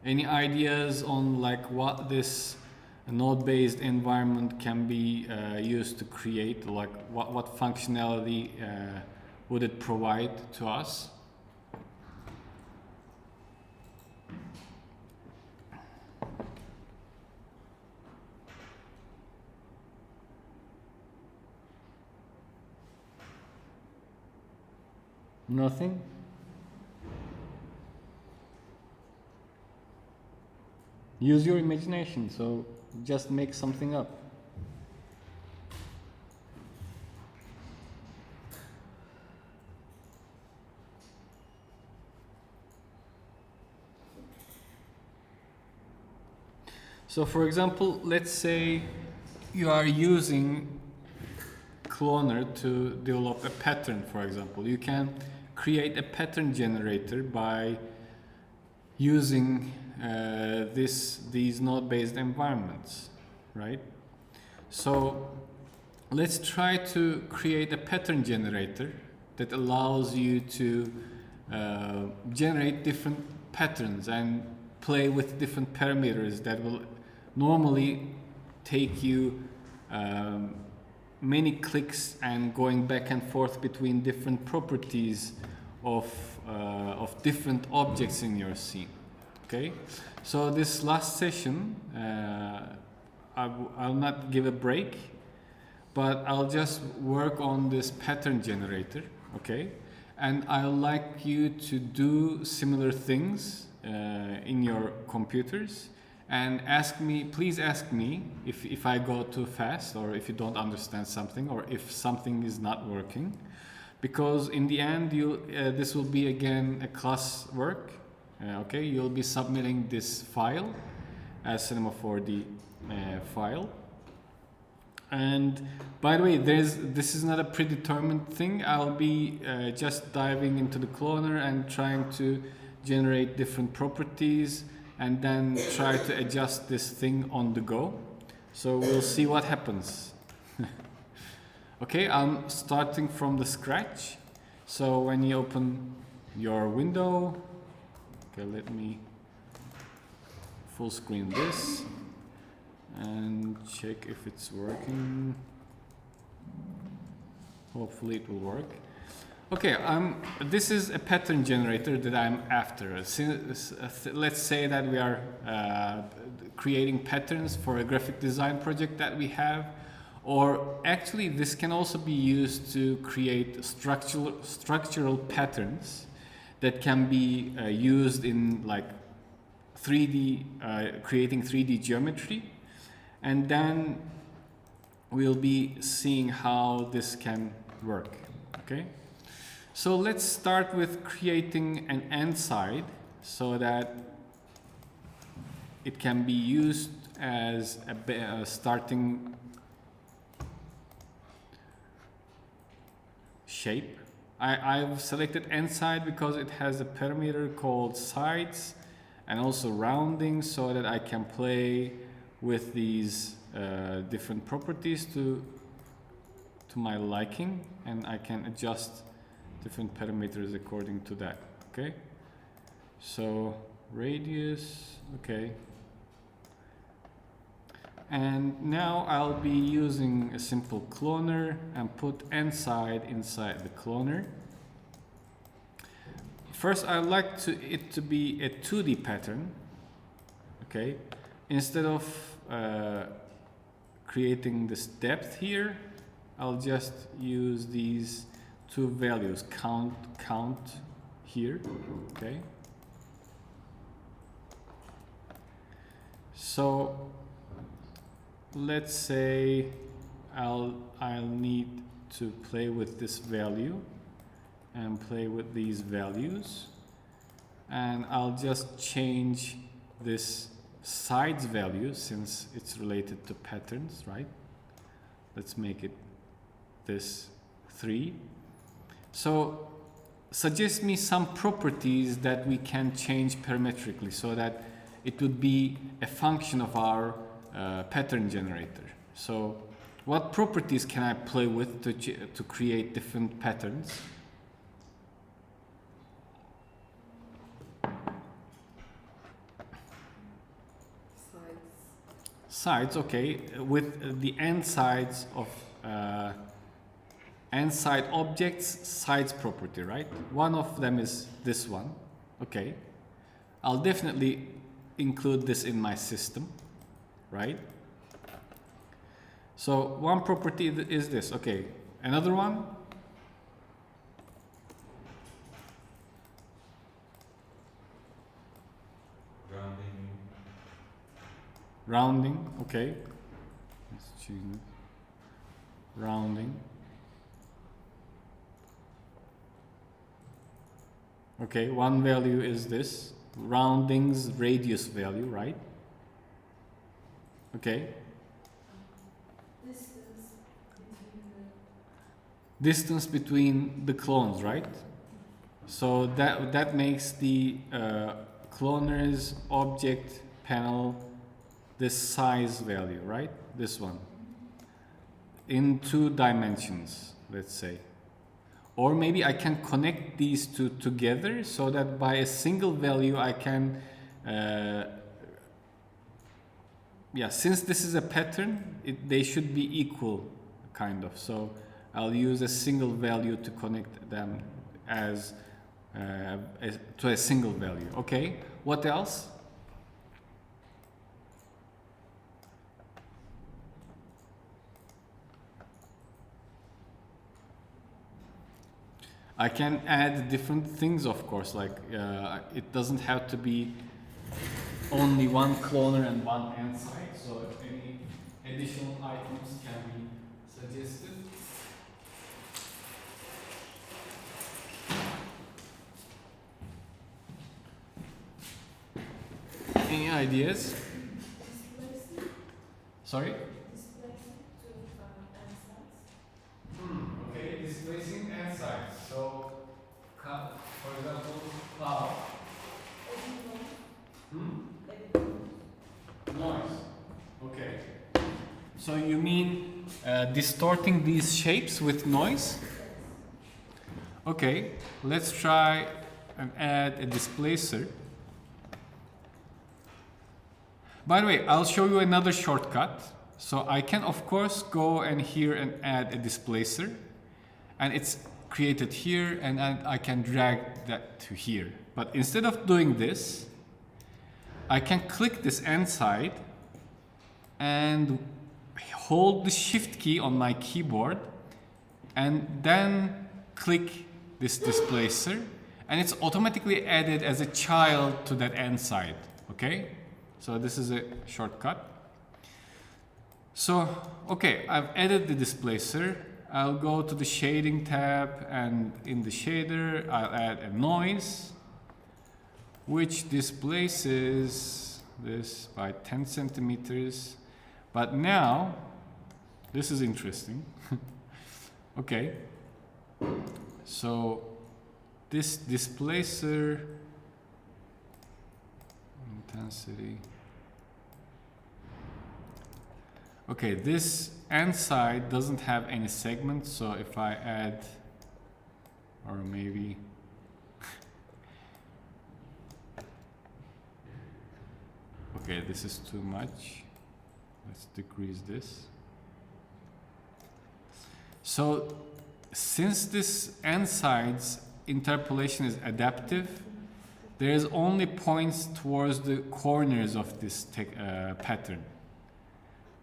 Any ideas on like what this node-based environment can be used to create? Like what functionality would it provide to us? Nothing? Use your imagination, so just make something up. So for example, let's say you are using Cloner to develop a pattern, for example. You can create a pattern generator by using these node-based environments, right? So let's try to create a pattern generator that allows you to generate different patterns and play with different parameters that will normally take you many clicks and going back and forth between different properties of different objects in your scene. Okay, so this last session, I'll not give a break, but I'll just work on this pattern generator. Okay, and I'd like you to do similar things in your computers. And please ask me if I go too fast, or if you don't understand something, or if something is not working. Because in the end, this will be again a class work. Okay, you'll be submitting this file as Cinema 4D file. And by the way, this is not a predetermined thing. I'll be just diving into the cloner and trying to generate different properties, and then try to adjust this thing on the go. So we'll see what happens. Okay, I'm starting from the scratch. So when you open your window, okay, let me full screen this and check if it's working. Hopefully it will work. Okay, this is a pattern generator that I'm after. Let's say that we are creating patterns for a graphic design project that we have, or actually this can also be used to create structural patterns that can be used in like 3D, creating 3D geometry, and then we'll be seeing how this can work. Okay. So let's start with creating an end side so that it can be used as a starting shape. I've selected end side because it has a parameter called sides and also rounding, so that I can play with these different properties to my liking, and I can adjust different parameters according to that. Okay, so radius, okay, and now I'll be using a simple cloner and put end side inside the cloner. First, I'd like it to be a 2D pattern. Okay, instead of creating this depth here, I'll just use these two values, count here. Okay, so let's say I'll need to play with this value and play with these values, and I'll just change this sides value since it's related to patterns, right? Let's make it this 3. So suggest me some properties that we can change parametrically so that it would be a function of our pattern generator. So what properties can I play with to create different patterns? sides, okay, with the end sides of end side objects sides property, right? One of them is this one, okay. I'll definitely include this in my system, right? So one property is this, okay. Another one, rounding, okay. Let's choose it. Rounding. Okay, one value is this, rounding's radius value, right? Okay. Distance between the clones, right? So that makes the cloner's object panel this size value, right? This one. In 2 dimensions, let's say. Or maybe I can connect these two together so that by a single value I can, since this is a pattern, they should be equal, kind of. So I'll use a single value to connect them as to a single value. Okay, what else? I can add different things, of course, like it doesn't have to be only one cloner and one end side, so if any additional items can be suggested. Any ideas? Sorry? Okay, displacing end sides. So, for example, cloud. Noise. Okay. So you mean distorting these shapes with noise? Okay, let's try and add a displacer. By the way, I'll show you another shortcut. So I can, of course, go and here and add a displacer. And it's created here, and I can drag that to here. But instead of doing this, I can click this end side and hold the shift key on my keyboard and then click this displacer, and it's automatically added as a child to that end side. Okay? So this is a shortcut. So, okay, I've added the displacer. I'll go to the shading tab, and in the shader, I'll add a noise, which displaces this by 10 centimeters. But now, this is interesting. Okay, so this displacer intensity. Okay, this end side doesn't have any segments, so if I add, or maybe okay, this is too much. Let's decrease this. So since this end side's interpolation is adaptive, there is only points towards the corners of this pattern.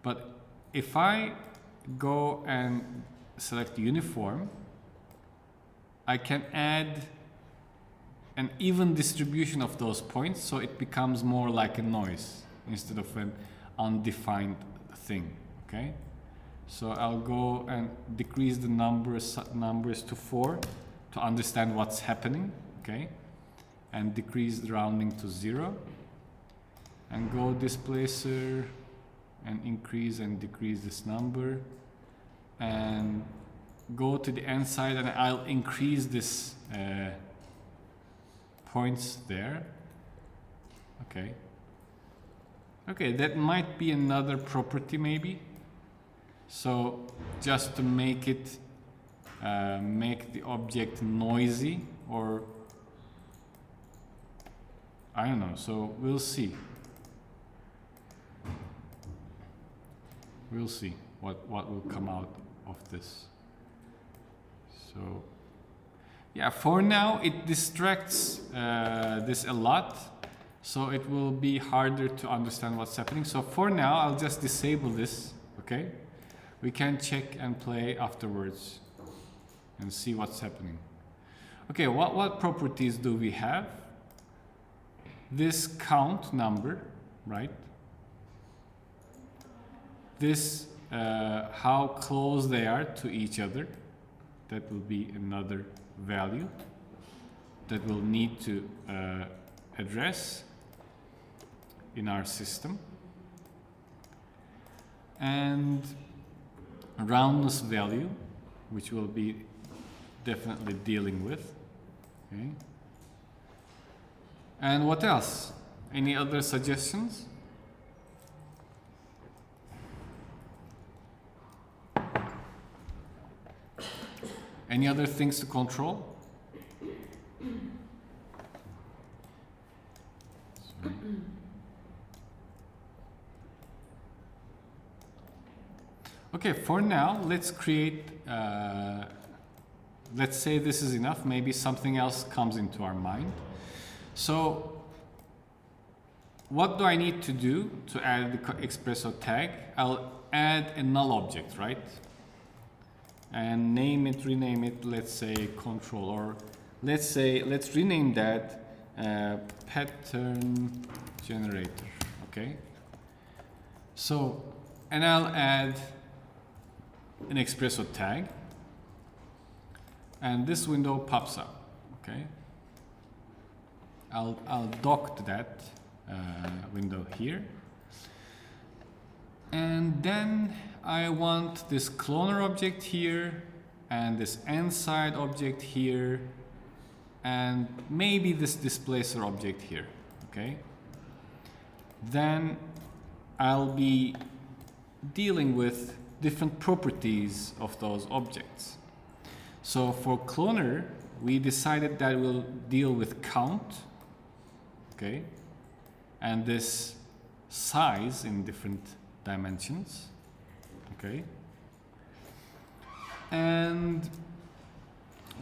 But if I go and select uniform, I can add an even distribution of those points, so it becomes more like a noise instead of an undefined thing. Okay, so I'll go and decrease the numbers to 4 to understand what's happening. Okay, and decrease the rounding to 0, and go displacer and increase and decrease this number, and go to the end side, and I'll increase this points there. Okay. Okay, that might be another property maybe. So just to make it make the object noisy, or I don't know, so we'll see. We'll see what will come out of this. So yeah, for now it distracts this a lot, so it will be harder to understand what's happening. So for now I'll just disable this, okay? We can check and play afterwards and see what's happening. Okay, what properties do we have? This count number, right? This how close they are to each other. That will be another value that we'll need to address in our system. And roundness value, which we'll be definitely dealing with. Okay. And what else? Any other suggestions? Any other things to control? Sorry. Okay, for now, let's create, let's say this is enough. Maybe something else comes into our mind. So what do I need to do to add the xPresso tag? I'll add a null object, right? And name it, rename it, let's say control, or let's rename that pattern generator, okay? So, and I'll add an xPresso tag, and this window pops up, okay? I'll dock that window here, and then I want this cloner object here, and this end-side object here, and maybe this displacer object here, okay? Then I'll be dealing with different properties of those objects. So for cloner, we decided that we'll deal with count, okay? And this size in different dimensions. Okay, and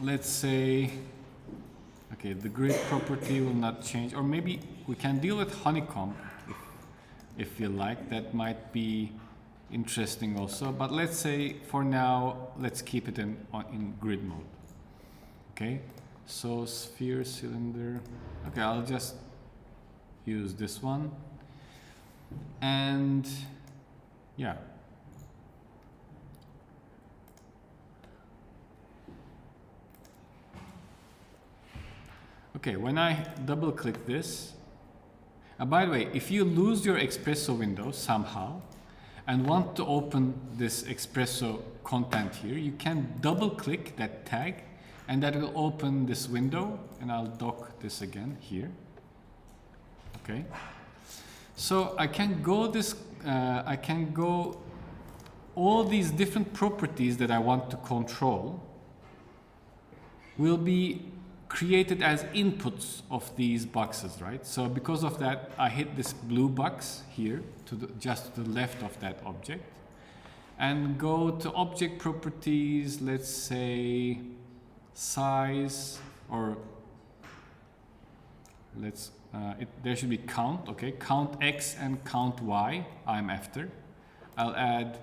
let's say, okay, the grid property will not change, or maybe we can deal with honeycomb if you like. That might be interesting also, but let's say for now, let's keep it in grid mode. Okay, so sphere, cylinder. Okay, I'll just use this one, and yeah. Okay, when I double click this, by the way, if you lose your xPresso window somehow and want to open this xPresso content here, you can double click that tag and that will open this window, and I'll dock this again here. Okay, so I can go all these different properties that I want to control will be created as inputs of these boxes, right? So because of that, I hit this blue box here just to the left of that object, and go to object properties. Let's say size, or let's there should be count. Okay, count X and count Y. I'm after. I'll add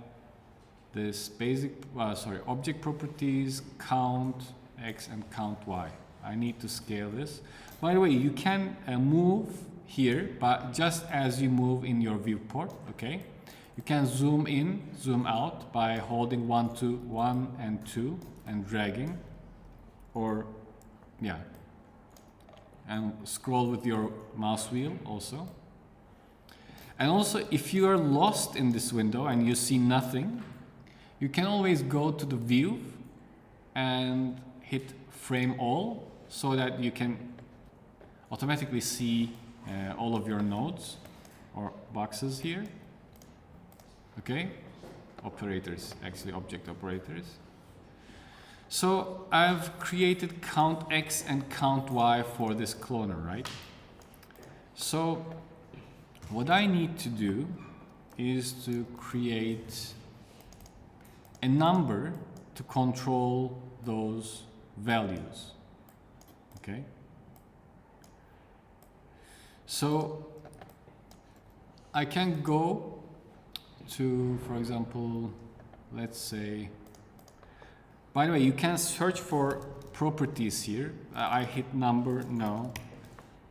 this basic object properties, count X and count Y. I need to scale this. By the way, you can move here, but just as you move in your viewport, okay? You can zoom in, zoom out by holding 1 and 2 and dragging, or yeah, and scroll with your mouse wheel also. And also, if you are lost in this window and you see nothing, you can always go to the view and hit frame all, so that you can automatically see all of your nodes or boxes here. Okay, operators, actually object operators. So I've created count X and count Y for this cloner, right? So what I need to do is to create a number to control those values. Okay? So I can go to, for example, let's say, by the way, you can search for properties here. I hit number, no.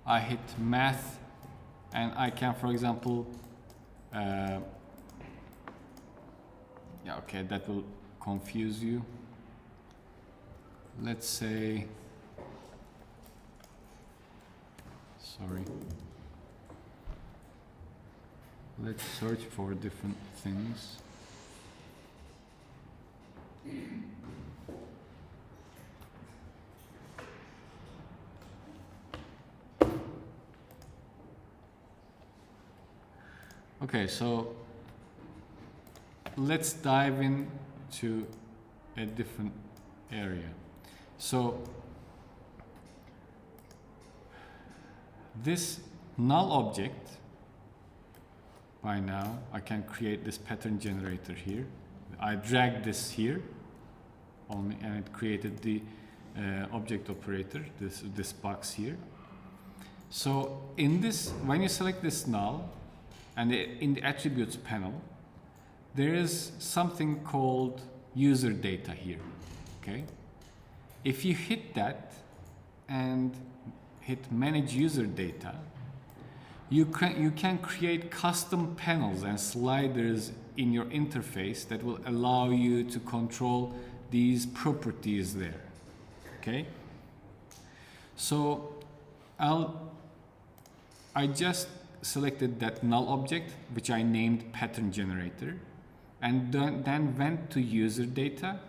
I hit math, and I can, for example, yeah, okay, that will confuse you. Let's say, sorry. Let's search for different things. Okay, so let's dive into a different area. So this null object, by now I can create this pattern generator here. I dragged this here only, and it created the object operator, this box here. So in this, when you select this null, and in the attributes panel, there is something called user data here. Okay, if you hit that and hit manage user data, you can create custom panels and sliders in your interface that will allow you to control these properties there. Okay, so I just selected that null object, which I named pattern generator, and then went to user data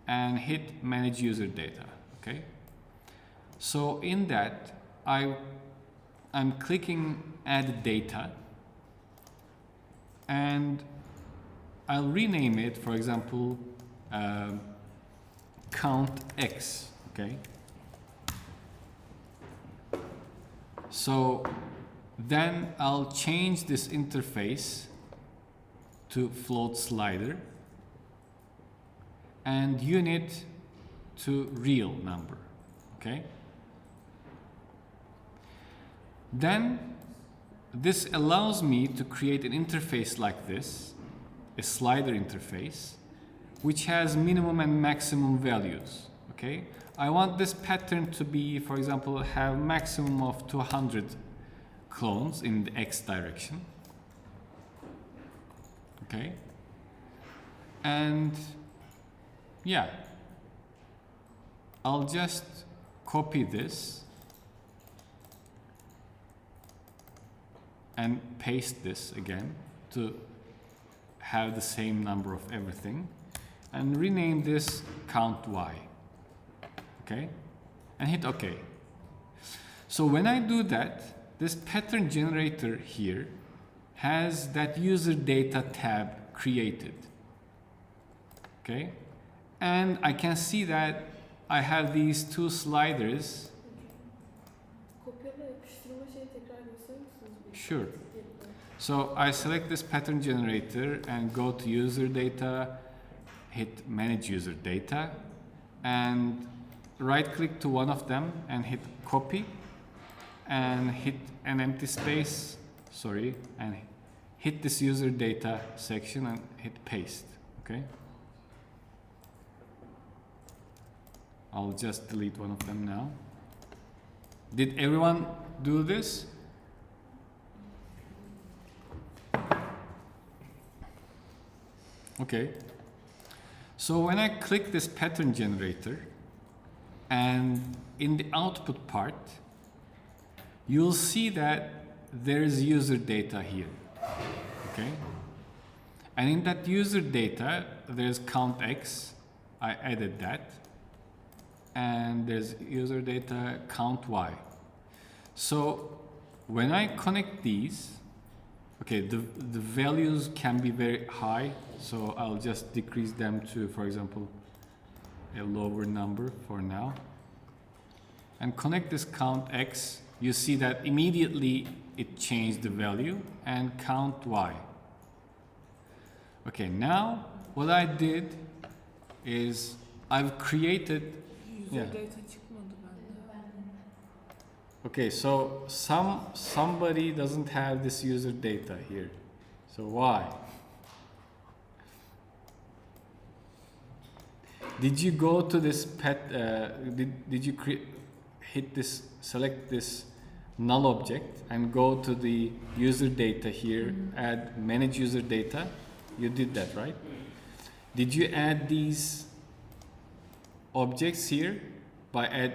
and hit manage user data. Okay, so in that I'm clicking add data, and I'll rename it, for example, count x. Okay, so then I'll change this interface to float slider and unit to real number. Okay, then this allows me to create an interface like this, a slider interface, which has minimum and maximum values. Okay, I want this pattern to be, for example, have maximum of 200 clones in the x direction. Okay, and yeah, I'll just copy this and paste this again to have the same number of everything, and rename this count y. Okay, and hit OK. So when I do that, this pattern generator here has that user data tab created. Okay, and I can see that I have these two sliders. Sure. So I select this pattern generator and go to user data, hit manage user data, and right click to one of them and hit copy, and hit an empty space, sorry, and hit this user data section and hit paste. Okay, I'll just delete one of them now. Did everyone do this? Okay, so when I click this pattern generator, and in the output part, you'll see that there is user data here. Okay, and in that user data, there's count x. I added that, and there's user data count y. So when I connect these, okay, the values can be very high, so I'll just decrease them to, for example, a lower number for now, and connect this count x. You see that immediately it changed the value, and count y. Okay, now what I did is I've created. User data çıkmadı bende. Okay, so somebody doesn't have this user data here. So why? Did you go to this did you hit this, select this null object and go to the user data here, add manage user data? You did that, right? Did you add these objects here by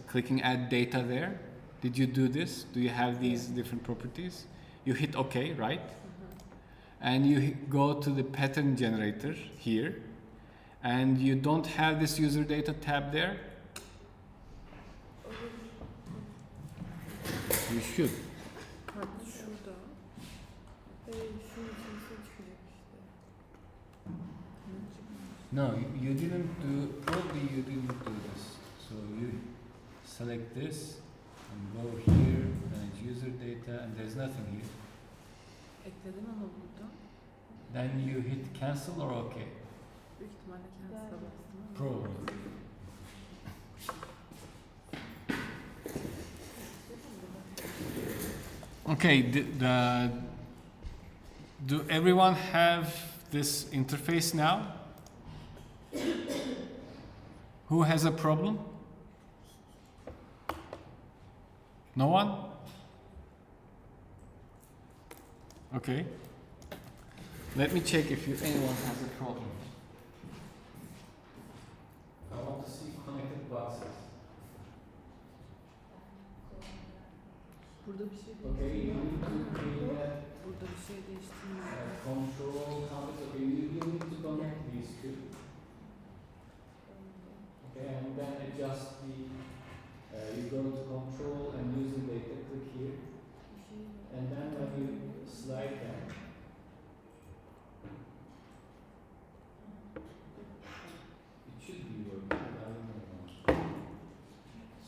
clicking add data there? Did you do this? Do you have these different properties? You hit OK, right? And you go to the pattern generator here, and you don't have this user data tab there? You should. Şurada. Şunun içerisine çıkacak işte. No, you didn't do, probably you didn't do this. So you select this and go here, manage user data, and there's nothing here. Ekledim ama burada. Then you hit cancel or OK? Büyük ihtimalle cancel'a bastım ama. Probably. Okay, do everyone have this interface now? Who has a problem? No one? Okay. Let me check if anyone has a problem. I want to see connected boxes. Burada bir şey Okay, you değiştirmiyor. need to create that Burada bir şey değiştirmiyor. control counts. Okay, you need to connect these two. Okay, and then adjust the. You go to control and user data. Click here, and then when you slide down. It should be working, but I don't know.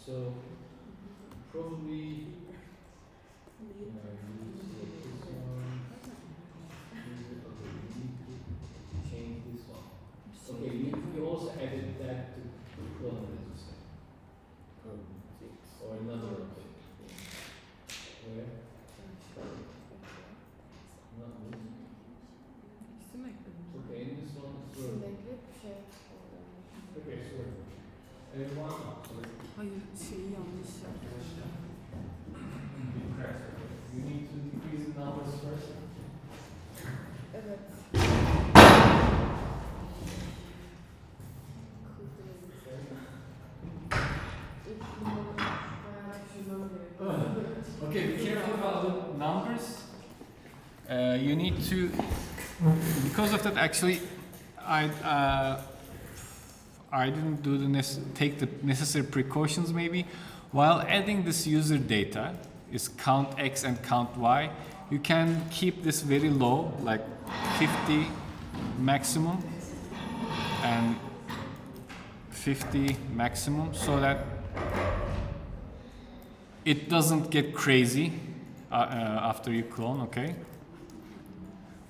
So probably use this one. Okay, you need to change this one. Okay, you also added that to the clone, as you said. Or another object. Where? Not this. İsim ekledim. Okay, and this one is working. Okay, it's working. And one sorry. Hayır, şeyi yanlış yaptım. You need to decrease the numbers first. Evet. Okay, be careful about the numbers. You need to, because of that, actually, I didn't do take the necessary precautions. Maybe while adding this user data is count x and count y, you can keep this very low, like 50 maximum and 50 maximum, so that it doesn't get crazy after you clone, okay?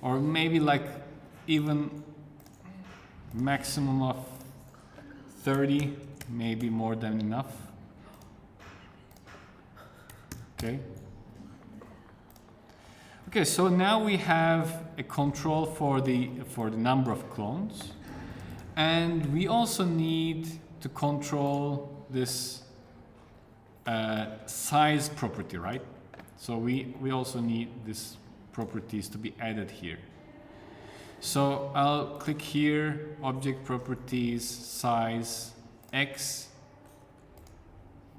Or maybe like even maximum of 30, maybe more than enough. Okay. Okay, so now we have a control for the number of clones, and we also need to control this size property, right? So we also need these properties to be added here. So I'll click here, object properties, size x,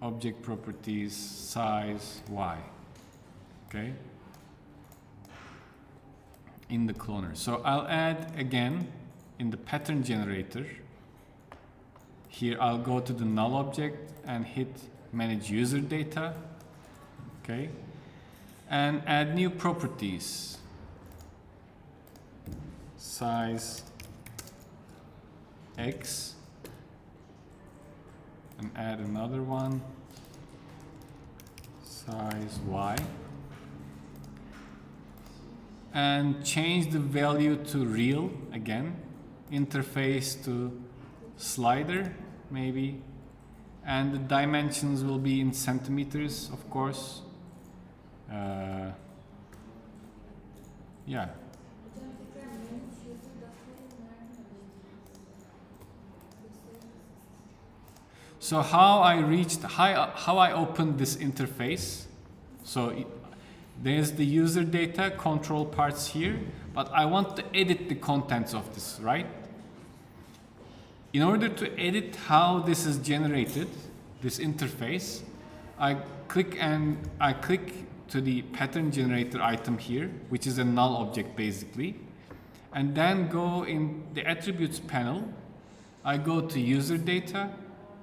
object properties, size y. Okay? In the cloner. So I'll add again in the pattern generator. Here I'll go to the null object and hit manage user data. Okay? And add new properties. Size x, and add another one, size y. and change the value to real again, interface to slider maybe, and the dimensions will be in centimeters, of course. Yeah. So how I opened this interface. So there's the user data control parts here, but I want to edit the contents of this, right? In order to edit how this is generated, this interface, I click to the pattern generator item here, which is a null object basically, and then go in the attributes panel. I go to user data,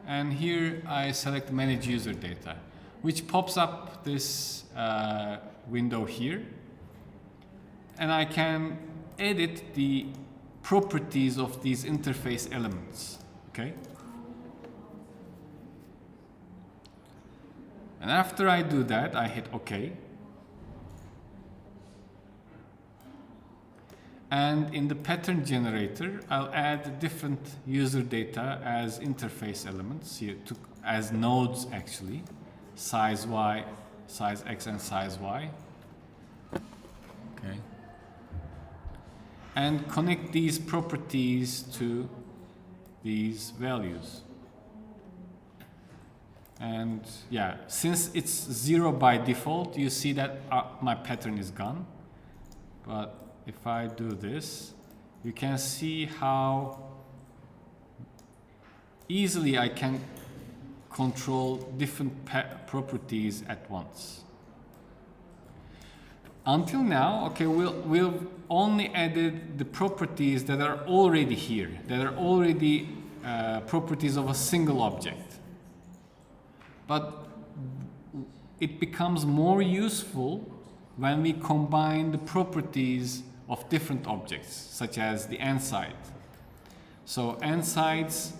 and here I select manage user data, which pops up this window here, and I can edit the properties of these interface elements. Okay. And after I do that, I hit OK. And in the pattern generator, I'll add different user data as interface elements here, as nodes actually, size Y, size X, and size Y. Okay. And connect these properties to these values. And yeah, since it's 0 by default, you see that my pattern is gone. But if I do this, you can see how easily I can control different properties at once. Until now, okay, we've only added the properties that are already here, that are already properties of a single object. But it becomes more useful when we combine the properties of different objects, such as the end side. So end sides,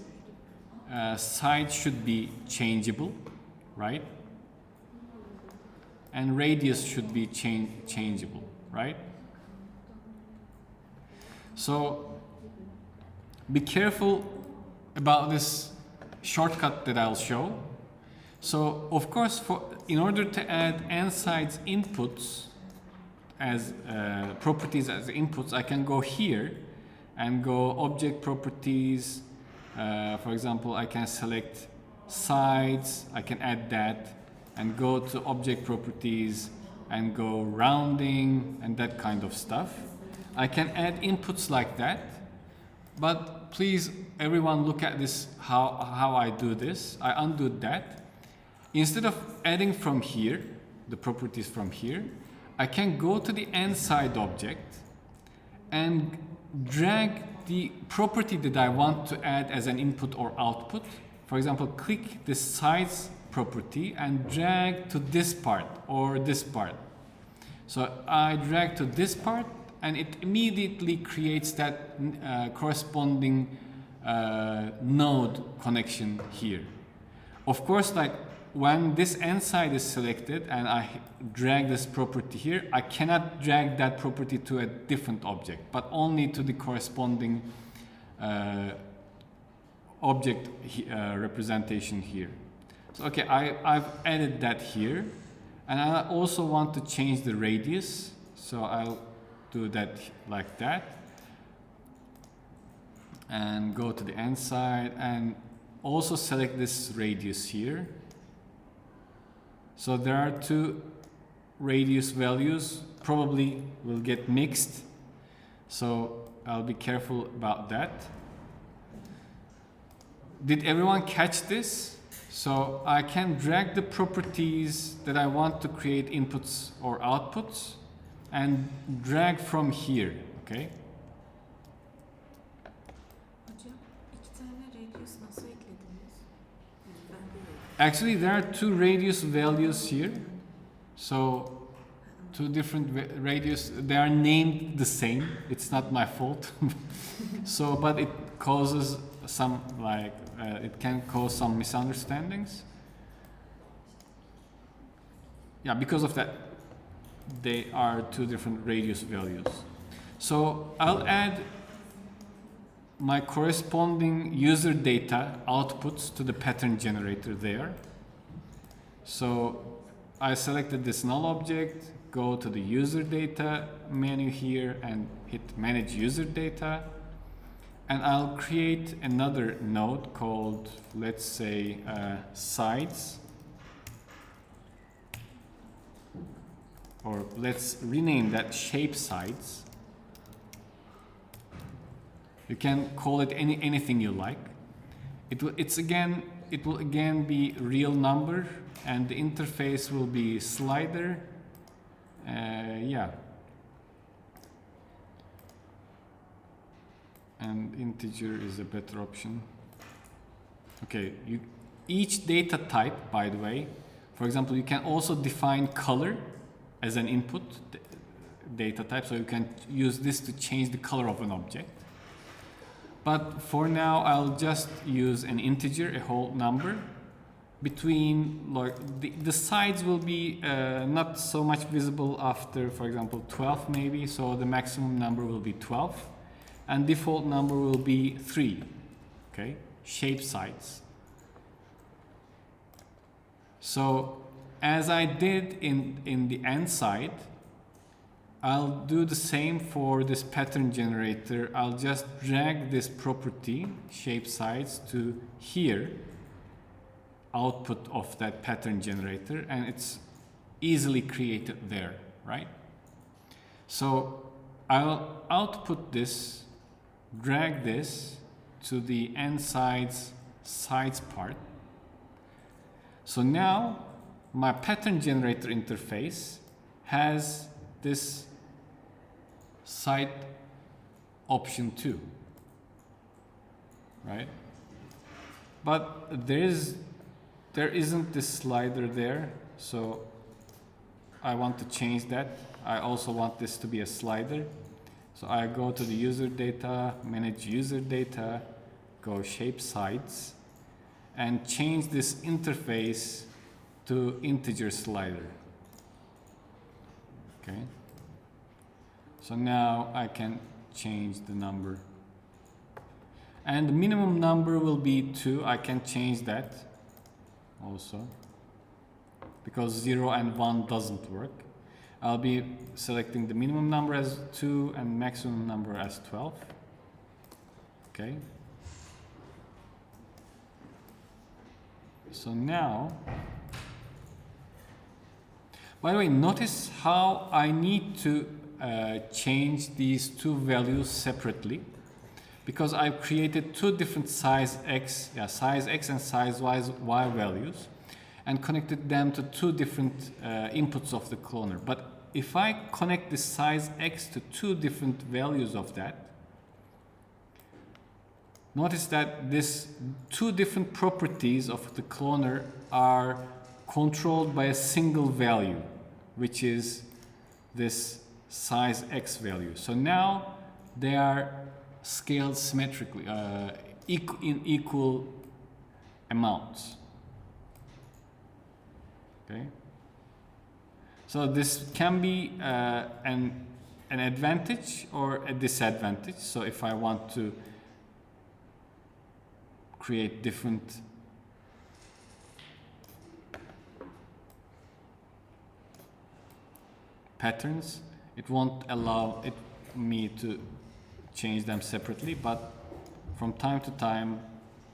side should be changeable, right? And radius should be changeable, right? So be careful about this shortcut that I'll show. So of course, in order to add end sides inputs as properties as inputs, I can go here and go object properties. For example, I can select sides, I can add that, and go to object properties and go rounding and that kind of stuff. I can add inputs like that, but please everyone look at this, how I do this. I undo that. Instead of adding from here, the properties from here, I can go to the end side object and drag the property that I want to add as an input or output. For example, click the size property and drag to this part or this part. So I drag to this part and it immediately creates that corresponding node connection here. Of course, like when this end side is selected and I drag this property here, I cannot drag that property to a different object, but only to the corresponding object representation here. So okay, I've added that here, and I also want to change the radius, so I'll do that like that, and go to the end side and also select this radius here. So there are two radius values, probably will get mixed, so I'll be careful about that. Did everyone catch this? So I can drag the properties that I want to create inputs or outputs and drag from here, okay? Hocam, iki tane radius nasıl eklediniz? Ben de Actually, there are two radius values here. So two different radius, they are named the same. It's not my fault. So, but it causes some, like, it can cause some misunderstandings. Yeah, because of that. they are two different radius values. So I'll add my corresponding user data outputs to the pattern generator there. So I selected this null object, go to the user data menu here and hit manage user data. And I'll create another node called, let's say, sides. Or let's rename that shape sides. You can call it anything you like. It will again be real number, and the interface will be slider. Yeah. And integer is a better option. Okay, each data type, by the way, for example, you can also define color as an input data type, so you can use this to change the color of an object. But for now, I'll just use an integer, a whole number. Between, like, the sides will be not so much visible after, for example, 12 maybe, so the maximum number will be 12. And default number will be 3, okay? Shape sides. So as I did in the end side, I'll do the same for this pattern generator. I'll just drag this property, shape sides, to here, output of that pattern generator, and it's easily created there, right? So I'll output this, drag this to the end sides part. So now my pattern generator interface has this side option too, right? But there isn't this slider there, so I want to change that. I also want this to be a slider. So I go to the user data, manage user data, go shape sides, and change this interface to integer slider. Okay. So now I can change the number. And the minimum number will be 2. I can change that also, because 0 and 1 doesn't work. I'll be selecting the minimum number as 2 and maximum number as 12. Okay. So now, by the way, notice how I need to change these two values separately, because I've created two different size x and size y values, and connected them to two different inputs of the cloner. But if I connect the size x to two different values of that, notice that these two different properties of the cloner are controlled by a single value, which is this size x value. So now they are scaled symmetrically, in equal amounts. Okay. So this can be an advantage or a disadvantage. So if I want to create different patterns, it won't allow me to change them separately, but from time to time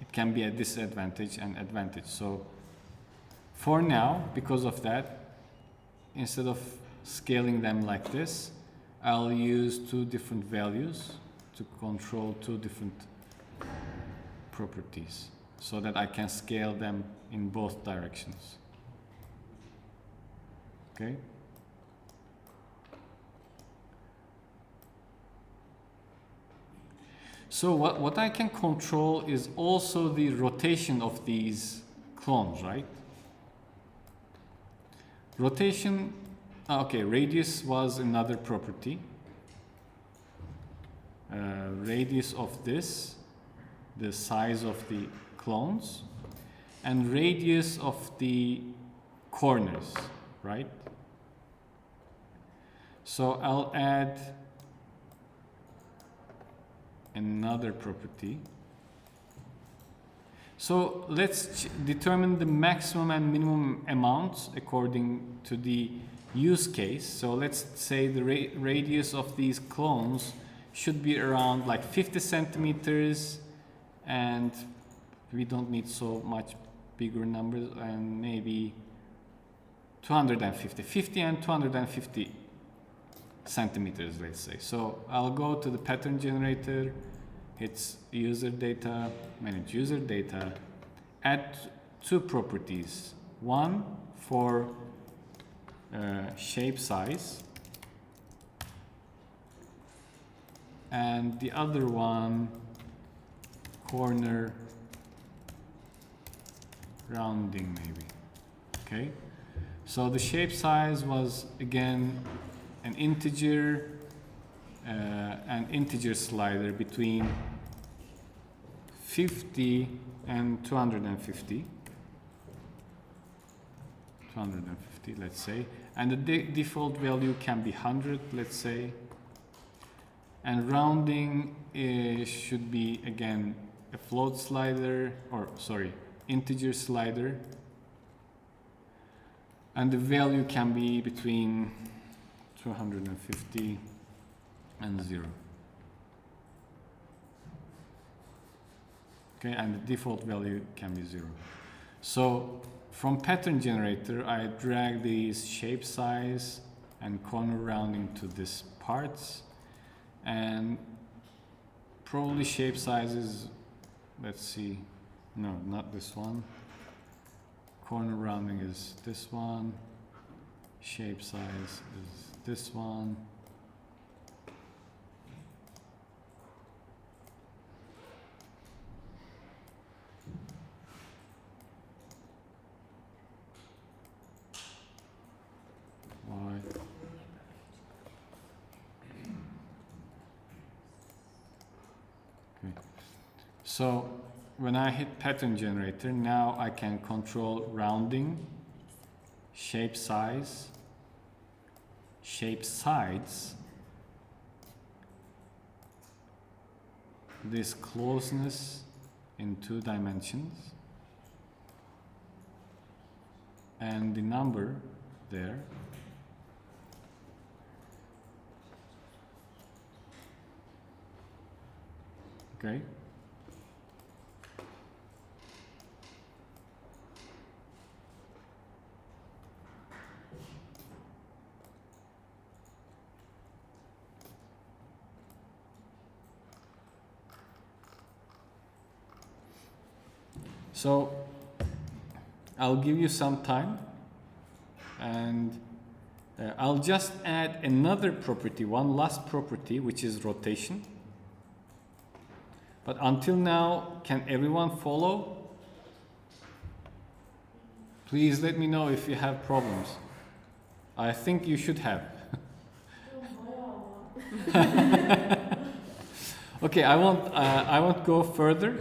it can be a disadvantage and advantage. So for now, because of that, instead of scaling them like this, I'll use two different values to control two different properties, so that I can scale them in both directions. Okay. So what I can control is also the rotation of these clones, right? Rotation, okay, radius was another property. Radius of this, the size of the clones, and radius of the corners, right? So I'll add another property. So let's determine the maximum and minimum amounts according to the use case. So let's say the radius of these clones should be around like 50 centimeters, and we don't need so much bigger numbers, and maybe 50 and 250 centimeters, let's say. So I'll go to the pattern generator, hit user data, manage user data, add two properties. One for shape size, and the other one corner rounding maybe. Okay, so the shape size was again an integer slider between 50 and 250, let's say, and the default value can be 100, let's say, and rounding should be again a float slider, or sorry, integer slider, and the value can be between 250 and 0. Okay, and the default value can be 0. So from pattern generator, I drag these shape size and corner rounding to this parts, and probably shape size is, let's see, no, not this one. Corner rounding is this one. Shape size is this one. Y. Okay. So when I hit pattern generator, now I can control rounding, shape size, shape sides, this closeness in 2 dimensions, and the number there. Okay. So I'll give you some time, and I'll just add another property, one last property, which is rotation. But until now, can everyone follow? Please let me know if you have problems. I think you should have. Okay, I won't go further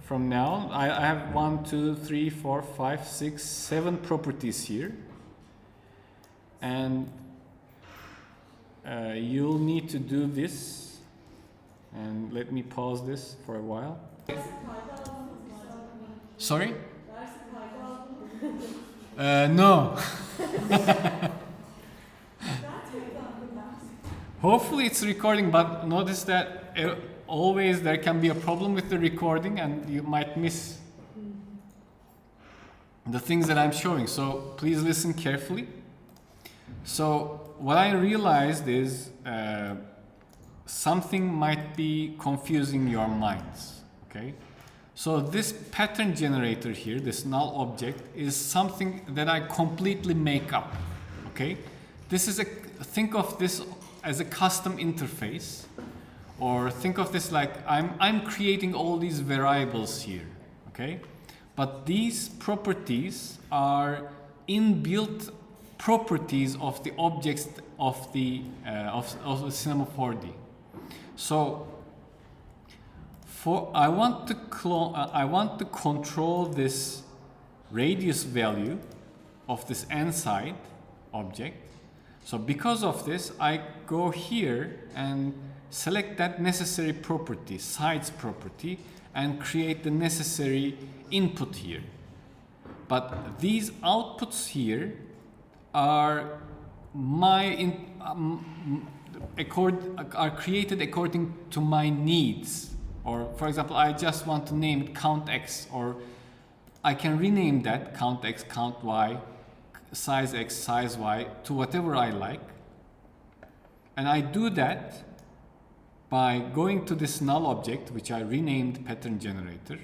from now. I have 1, 2, 3, 4, 5, 6, 7 properties here, and you'll need to do this. And let me pause this for a while. Sorry? No. Hopefully it's recording, but notice that always there can be a problem with the recording, and you might miss the things that I'm showing. So please listen carefully. So what I realized is something might be confusing your minds. Okay, so this pattern generator here, this null object, is something that I completely make up. Okay, this is think of this as a custom interface, or think of this like I'm creating all these variables here. Okay, but these properties are inbuilt properties of the objects of the Cinema 4D. So I want to control this radius value of this n side object So because of this, I go here and select that necessary property, size property, and create the necessary input here. But these outputs here are are created according to my needs. Or for example, I just want to name it count X, or I can rename that count X, count Y, size X, size Y to whatever I like. And I do that by going to this null object, which I renamed pattern generator,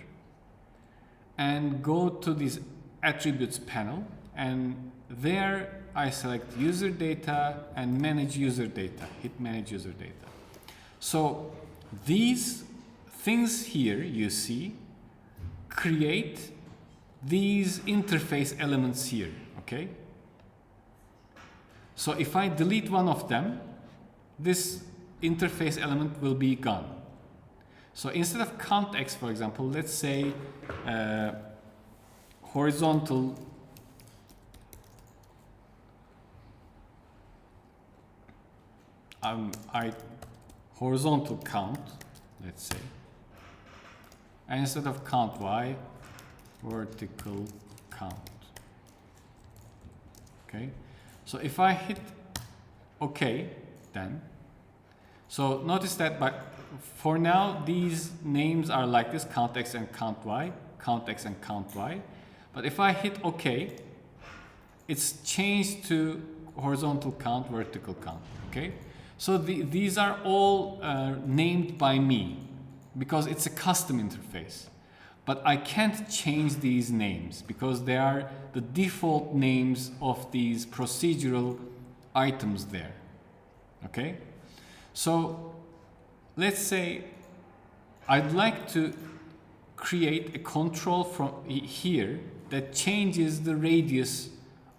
and go to this attributes panel, and there I select user data and manage user data, hit manage user data. So these things here you see create these interface elements here, okay? So if I delete one of them, this interface element will be gone. So instead of count X, for example, let's say horizontal horizontal count, let's say, and instead of count Y, vertical count. Okay, so if I hit OK, then so notice that, but for now these names are like this: count X and count Y, count X and count Y. But if I hit OK, it's changed to horizontal count, vertical count. Okay, so these are all named by me because it's a custom interface. But I can't change these names because they are the default names of these procedural items there. Okay? So let's say I'd like to create a control from here that changes the radius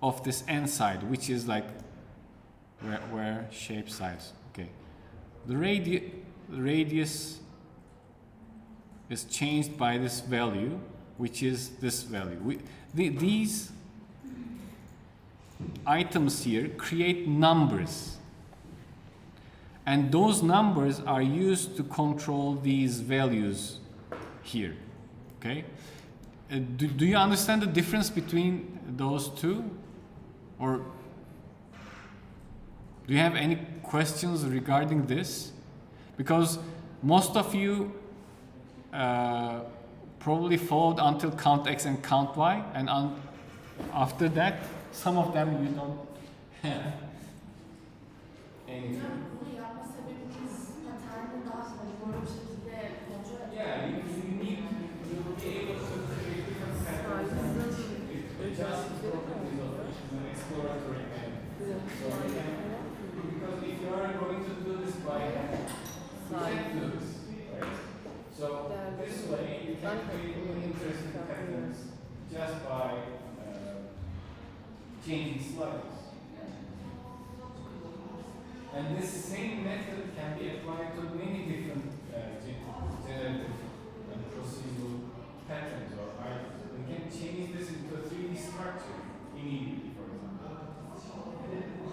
of this n side, which is like where shape size. Okay. The radius is changed by this value, which is this value. These items here create numbers, and those numbers are used to control these values here. Okay, do you understand the difference between those two, or do you have any questions regarding this? Because most of you probably followed until count X and count Y, and after that, some of them you don't have anything. Yeah, you need to be able to create different patterns. Just properties of an exploratory method. So you can, because if you are going to do this by hand, you can't do this. Right? So this way you can create interesting patterns just by changing sliders. And this same method can be applied to many different generative and procedural patterns or items. We can change this into a 3D structure immediately, for example.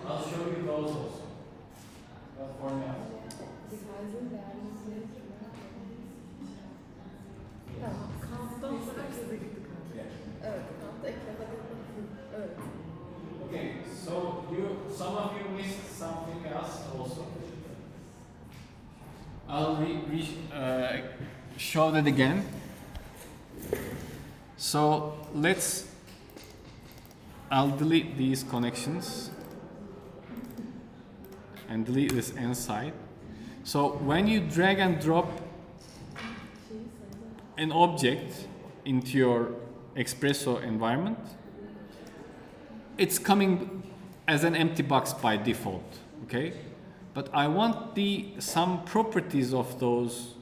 I'll show you those also. But for now. Okay, so some of you missed something else also. I'll show that again. So I'll delete these connections and delete this inside. So when you drag and drop an object into your xPresso environment, it's coming as an empty box by default, okay? But I want some properties of those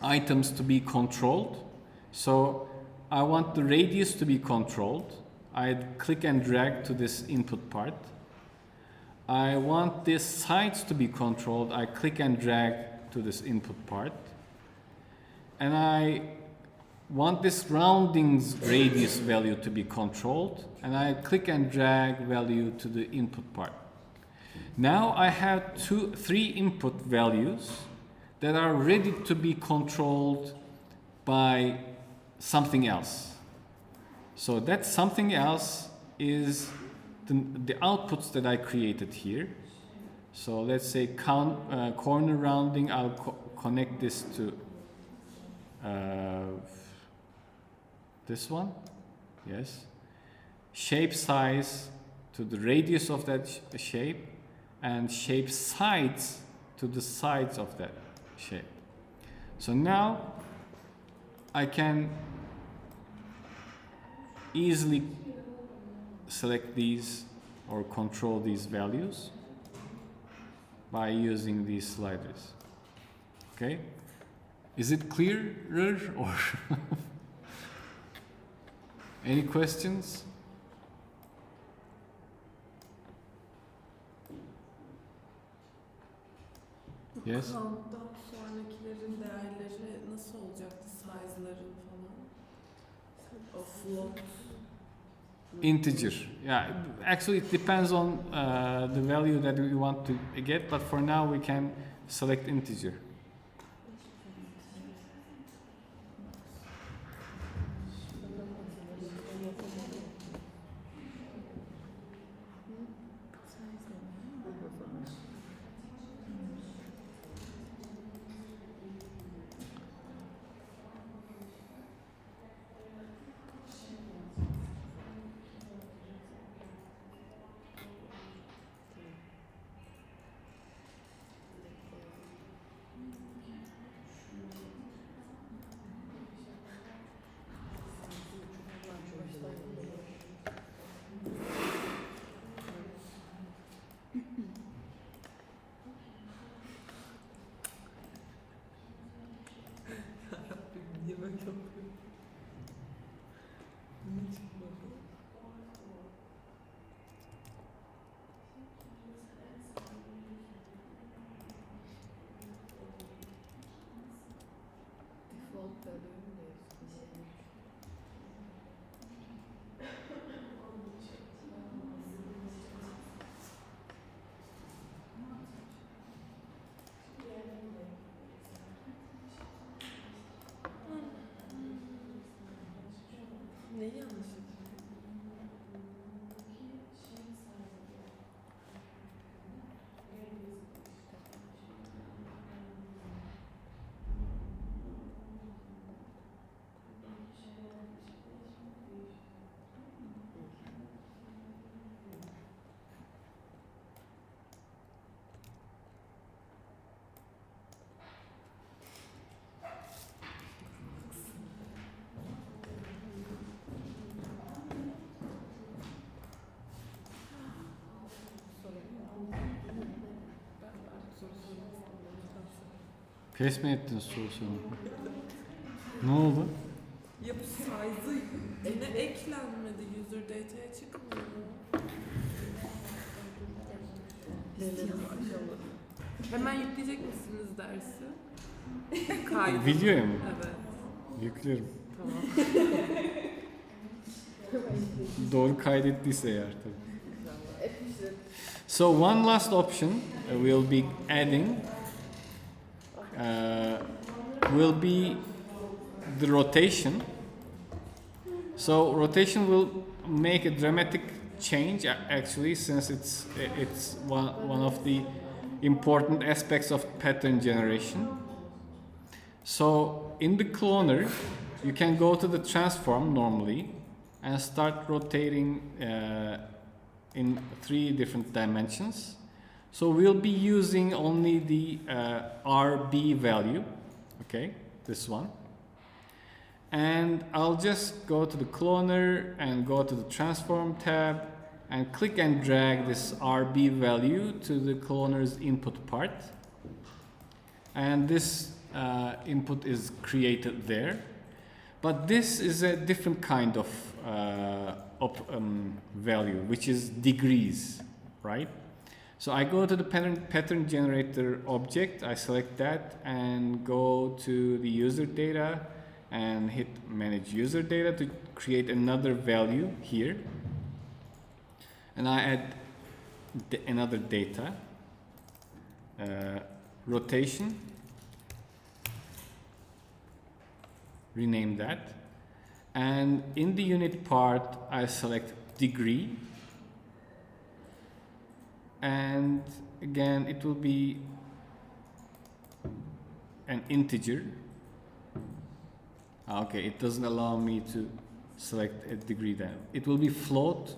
items to be controlled. So I want the radius to be controlled. I'd click and drag to this input part. I want this sides to be controlled. I click and drag to this input part. And I want this roundings radius value to be controlled, and I click and drag value to the input part. Now I have three input values that are ready to be controlled by something else. So that something else is the outputs that I created here. So let's say corner rounding, I'll connect this to this one, yes. Shape size to the radius of that shape, and shape sides to the sides of that shape. So now I can easily select these or control these values by using these sliders. Okay? Is it clearer or any questions? Yes. Count'tan sonrakilerin değerleri nasıl olacaktı? Size'ların falan. O float. Integer. Yeah, actually it depends on the value that we want to get, but for now we can select integer. Niye böyle yapıyor? Niye çıkmadı? Default value değiştirmiş. Neyi yanlış yapıyor? Pes mi ettin soru sorma? Ne oldu? Ya bu size'ı ne eklenmedi? User data'ya çıkmıyor. Denerim aşamadım. Hemen yükleyecek misiniz dersi? Kaydı. Videoya mı? Evet. Yüklerim. Tamam. Doğru kaydettiyse eğer tabii. So one last option we'll be adding will be the rotation. So rotation will make a dramatic change actually, since it's one of the important aspects of pattern generation. So in the cloner, you can go to the transform normally and start rotating in 3 different dimensions. So we'll be using only the RB value, okay, this one. And I'll just go to the cloner and go to the transform tab and click and drag this RB value to the cloner's input part. And this input is created there. But this is a different kind of value, which is degrees, right? So I go to the pattern generator object, I select that and go to the user data and hit manage user data to create another value here. And I add another data, rotation, rename that. And in the unit part, I select degree. And again, it will be an integer. Okay, it doesn't allow me to select a degree then. It will be float.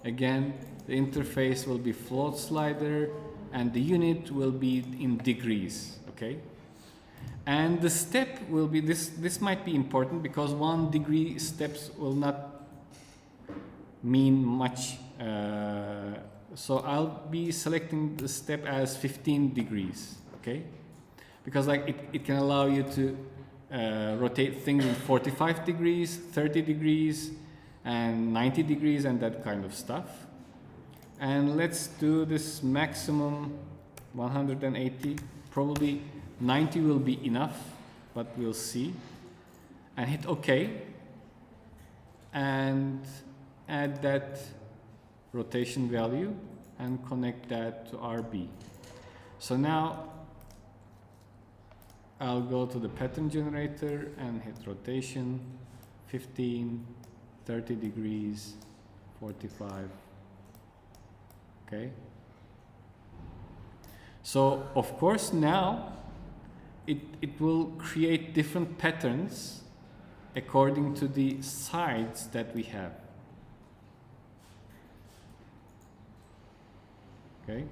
Again, the interface will be float slider and the unit will be in degrees, okay? And the step will be, this might be important because 1 degree steps will not mean much. So I'll be selecting the step as 15 degrees, okay? Because like it can allow you to rotate things in 45 degrees, 30 degrees, and 90 degrees and that kind of stuff. And let's do this maximum 180, probably 90 will be enough, but we'll see. And hit OK. And add that rotation value and connect that to RB. So now I'll go to the pattern generator and hit rotation, 15, 30 degrees, 45. Okay. So of course now it will create different patterns according to the sides that we have. Okay.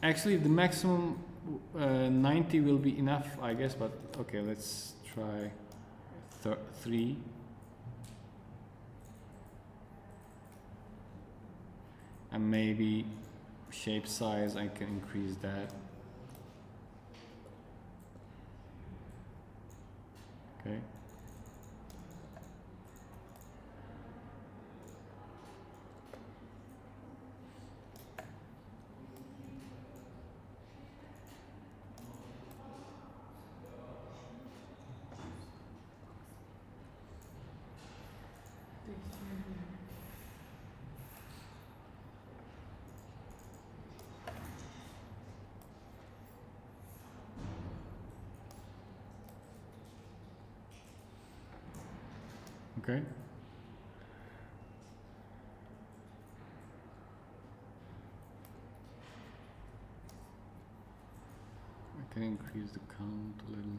Actually, the maximum 90 will be enough, I guess, but okay, let's try 3. And maybe shape size, I can increase that. Okay. Okay. I can increase the count a little.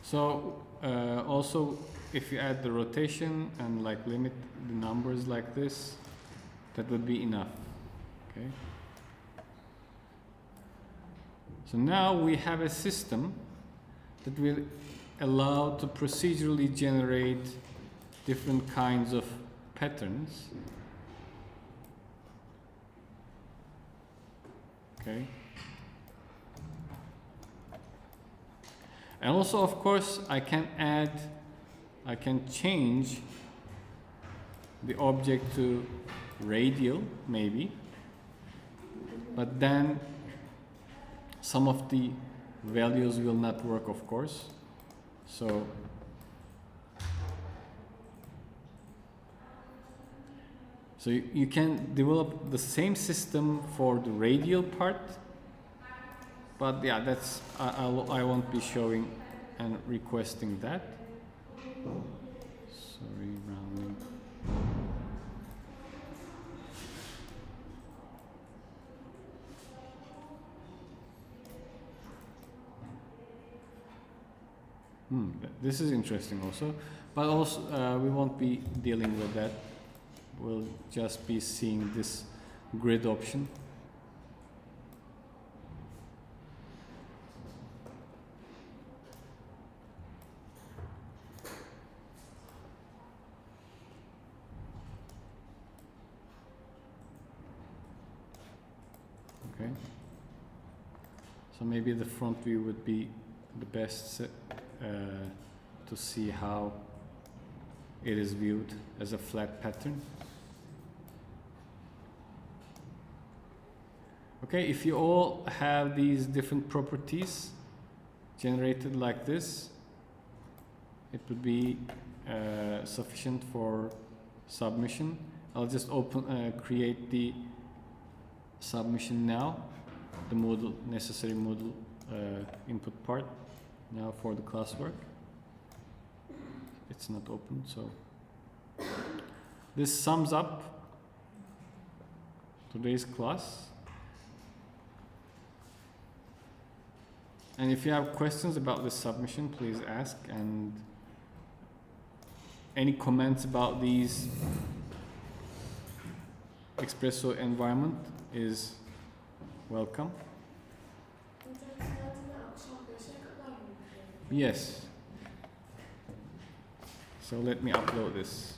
So also if you add the rotation and like limit the numbers like this, that would be enough. Okay. So now we have a system that will allow to procedurally generate different kinds of patterns. Okay. And also, of course, I can change the object to radial, maybe, but then some of the values will not work, of course. So you can develop the same system for the radial part. But yeah, that's I won't be showing and requesting that. Sorry, rounding. This is interesting also, but also we won't be dealing with that will just be seeing this grid option. Okay. So maybe the front view would be the best to see how it is viewed as a flat pattern. Okay, if you all have these different properties generated like this, it would be sufficient for submission. I'll just create the submission now, the model, necessary model input part now for the classwork. It's not open, so this sums up today's class. And if you have questions about this submission, please ask, and any comments about these xPresso environment is welcome. Yes. So let me upload this.